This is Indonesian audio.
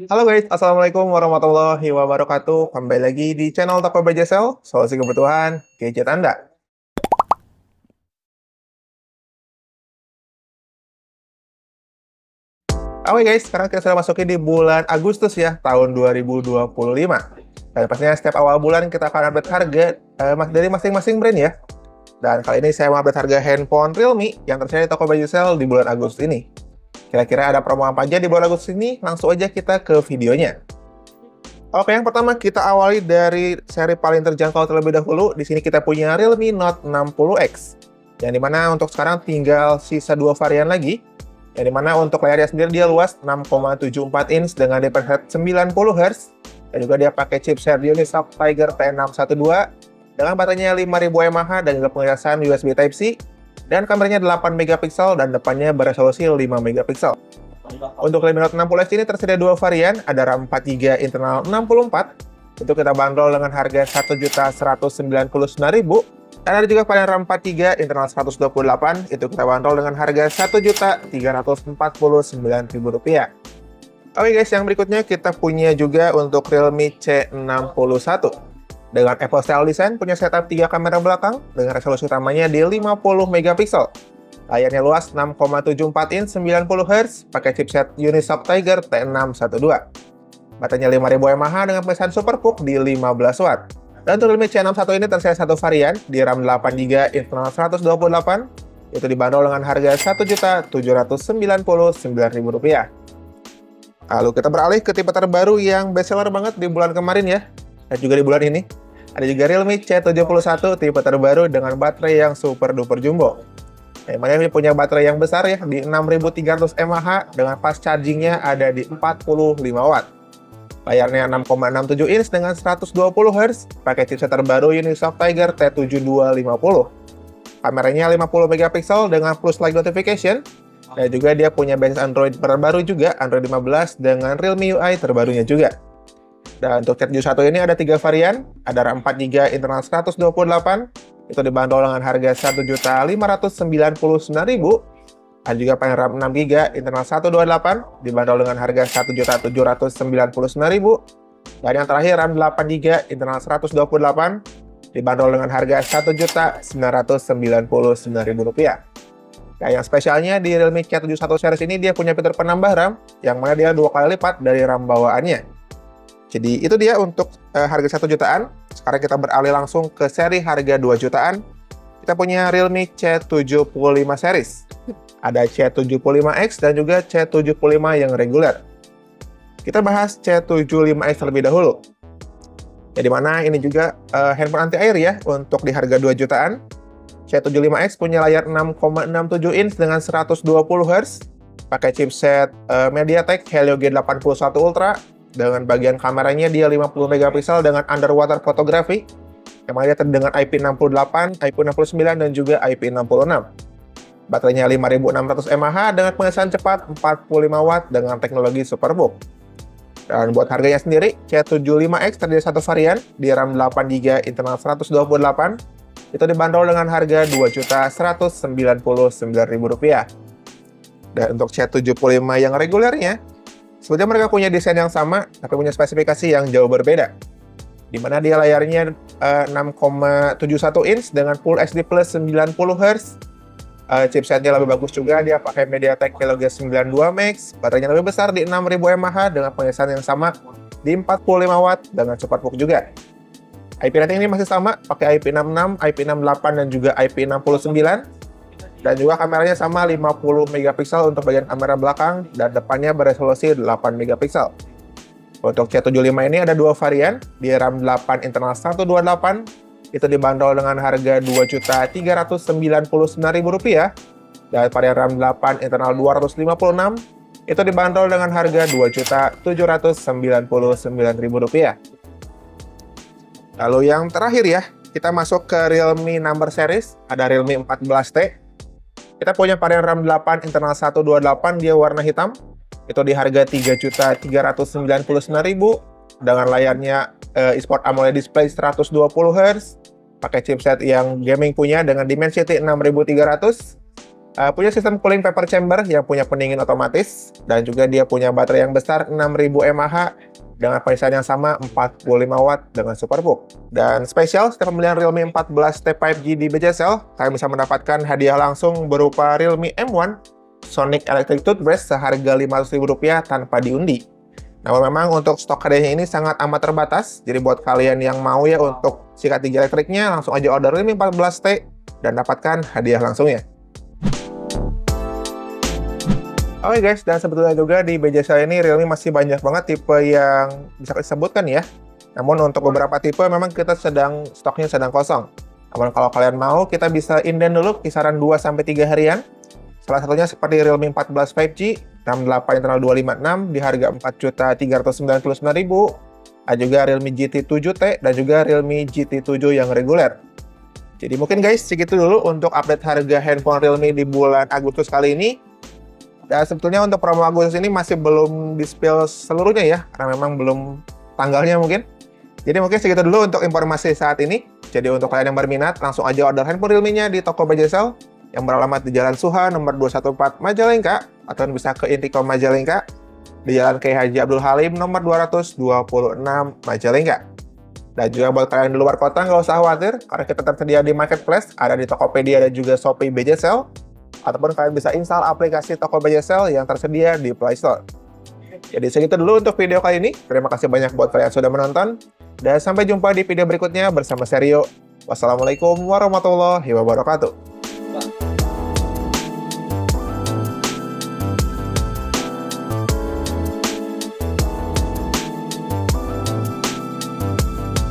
Halo guys, Assalamualaikum warahmatullahi wabarakatuh. Kembali lagi di channel Toko Bajasel, solusi kebutuhan gadget Anda. Oke guys, sekarang kita sudah masukin di bulan Agustus ya, tahun 2025. Dan pastinya setiap awal bulan kita akan update harga dari masing-masing brand ya. Dan kali ini saya mau update harga handphone Realme yang tersedia di Toko Bajasel di bulan Agustus ini. Kira-kira ada promo apa aja di bulan Agustus ini? Langsung aja kita ke videonya. Oke, yang pertama kita awali dari seri paling terjangkau terlebih dahulu. Di sini kita punya Realme Note 60X. Yang dimana untuk sekarang tinggal sisa 2 varian lagi. Yang dimana untuk layarnya sendiri dia luas 6,74 inch dengan refresh rate 90 Hz. Dan juga dia pakai chipset Unisoc Tiger T612 dengan baterainya 5000 mAh dan juga pengecasan USB Type-C. Dan kameranya 8 megapiksel dan depannya beresolusi 5 megapiksel. Untuk Realme Note 60X ini tersedia 2 varian, ada RAM 4GB internal 64. Itu kita bandrol dengan harga Rp1.199.000. Dan ada juga varian RAM 4GB internal 128, itu kita bandrol dengan harga Rp1.349.000. Oke guys, yang berikutnya kita punya juga untuk Realme C61. Dengan Apple Style Design, punya setup 3 kamera belakang, dengan resolusi utamanya di 50 megapiksel. Layarnya luas 6,74 inch 90 Hz, pakai chipset Unisoc Tiger T612. Baterainya 5000 mAh dengan pengecasan SuperPUK di 15 watt. Dan untuk Realme C61 ini tersedia satu varian, di RAM 8GB internal 128, itu dibanderol dengan harga Rp1.799.000. Lalu kita beralih ke tipe terbaru yang bestseller banget di bulan kemarin ya, dan juga di bulan ini. Ada juga Realme C71 tipe terbaru dengan baterai yang super duper jumbo. Yang mana ini punya baterai yang besar ya, di 6300 mAh dengan fast chargingnya ada di 45 watt. Layarnya 6,67 inch dengan 120 Hz, pakai chipset terbaru Unisoc Tiger T7250. Kameranya 50 megapiksel dengan plus like notification, dan juga dia punya basis Android terbaru juga, Android 15 dengan Realme UI terbarunya juga. Dan untuk C71 ini ada 3 varian, ada RAM 4GB internal 128, itu dibanderol dengan harga Rp1.599.000. Ada juga varian RAM 6GB internal 128, dibanderol dengan harga Rp1.799.000. Dan yang terakhir RAM 8GB internal 128, dibanderol dengan harga Rp1.999.000. Nah, yang spesialnya di Realme C71 series ini dia punya fitur penambah RAM, yang mana dia 2 kali lipat dari RAM bawaannya. Jadi itu dia untuk harga 1 jutaan. Sekarang kita beralih langsung ke seri harga 2 jutaan. Kita punya Realme C75 series. Ada C75X dan juga C75 yang reguler. Kita bahas C75X terlebih dahulu. Jadi mana ini juga handphone anti air ya untuk di harga 2 jutaan. C75X punya layar 6,67 inch dengan 120 Hz, pakai chipset MediaTek Helio G81 Ultra, dengan bagian kameranya dia 50 megapiksel dengan underwater photography, yang mana dia dengan IP68, IP69 dan juga IP66. Baterainya 5600 mAh dengan pengecasan cepat 45 watt dengan teknologi SuperBook. Dan buat harganya sendiri, C75X terdiri satu varian di RAM 8GB internal 128, itu dibanderol dengan harga Rp2.199.000. Dan untuk C75 yang regulernya, sebetulnya mereka punya desain yang sama, tapi punya spesifikasi yang jauh berbeda. Di mana dia layarnya 6,71 inch dengan Full HD Plus 90 Hz. Chipsetnya lebih bagus juga, dia pakai MediaTek Helio G92 Max. Baterainya lebih besar di 6000 mAh dengan pengecasan yang sama di 45 watt dengan SuperBook juga. IP rating ini masih sama, pakai IP66, IP68 dan juga IP69. Dan juga kameranya sama 50 megapiksel untuk bagian kamera belakang dan depannya beresolusi 8 megapiksel. Untuk C75 ini ada 2 varian, di RAM 8 internal 128, itu dibanderol dengan harga Rp2.399.000. Dan varian RAM 8 internal 256, itu dibanderol dengan harga Rp2.799.000. Lalu yang terakhir ya, kita masuk ke Realme Number Series, ada Realme 14T. Kita punya varian RAM 8 internal 128, dia warna hitam. Itu di harga Rp3.399.000 dengan layarnya eSport AMOLED display 120 Hz, pakai chipset yang gaming punya dengan Dimensity 6300. Punya sistem cooling vapor chamber yang punya pendingin otomatis, dan juga dia punya baterai yang besar 6000 mAh dengan parisan yang sama 45 watt dengan SuperVOOC. Dan spesial setiap pembelian Realme 14T 5G di BJSL, kalian bisa mendapatkan hadiah langsung berupa Realme M1 Sonic Electric Toothbrush seharga Rp500.000 tanpa diundi. Namun memang untuk stok hadiahnya ini sangat amat terbatas, jadi buat kalian yang mau ya untuk sikat gigi elektriknya, langsung aja order Realme 14T dan dapatkan hadiah langsungnya. Oke guys, dan sebetulnya juga di BJSL ini Realme masih banyak banget tipe yang bisa disebutkan ya. Namun untuk beberapa tipe memang kita stoknya sedang kosong. Namun kalau kalian mau, kita bisa inden dulu kisaran 2-3 harian. Salah satunya seperti Realme 14 5G, RAM 8 internal 256 di harga Rp4.399.000. Ada juga Realme GT 7T dan juga Realme GT 7 yang reguler. Jadi mungkin guys, segitu dulu untuk update harga handphone Realme di bulan Agustus kali ini. Dan sebetulnya untuk promo Agustus ini masih belum di-spill seluruhnya ya, karena memang belum tanggalnya mungkin. Jadi mungkin segitu dulu untuk informasi saat ini. Jadi untuk kalian yang berminat, langsung aja order handphone Realme-nya di toko BJSL yang beralamat di Jalan Suha nomor 214 Majalengka, atau bisa ke Intikom Majalengka di Jalan Kiai Haji Abdul Halim nomor 226 Majalengka. Dan juga buat kalian di luar kota nggak usah khawatir, karena kita tersedia di Marketplace, ada di Tokopedia dan juga Shopee BJSL. Ataupun kalian bisa install aplikasi toko BJSL yang tersedia di Play Store. Jadi segitu dulu untuk video kali ini. Terima kasih banyak buat kalian yang sudah menonton. Dan sampai jumpa di video berikutnya bersama Serio. Wassalamualaikum warahmatullahi wabarakatuh.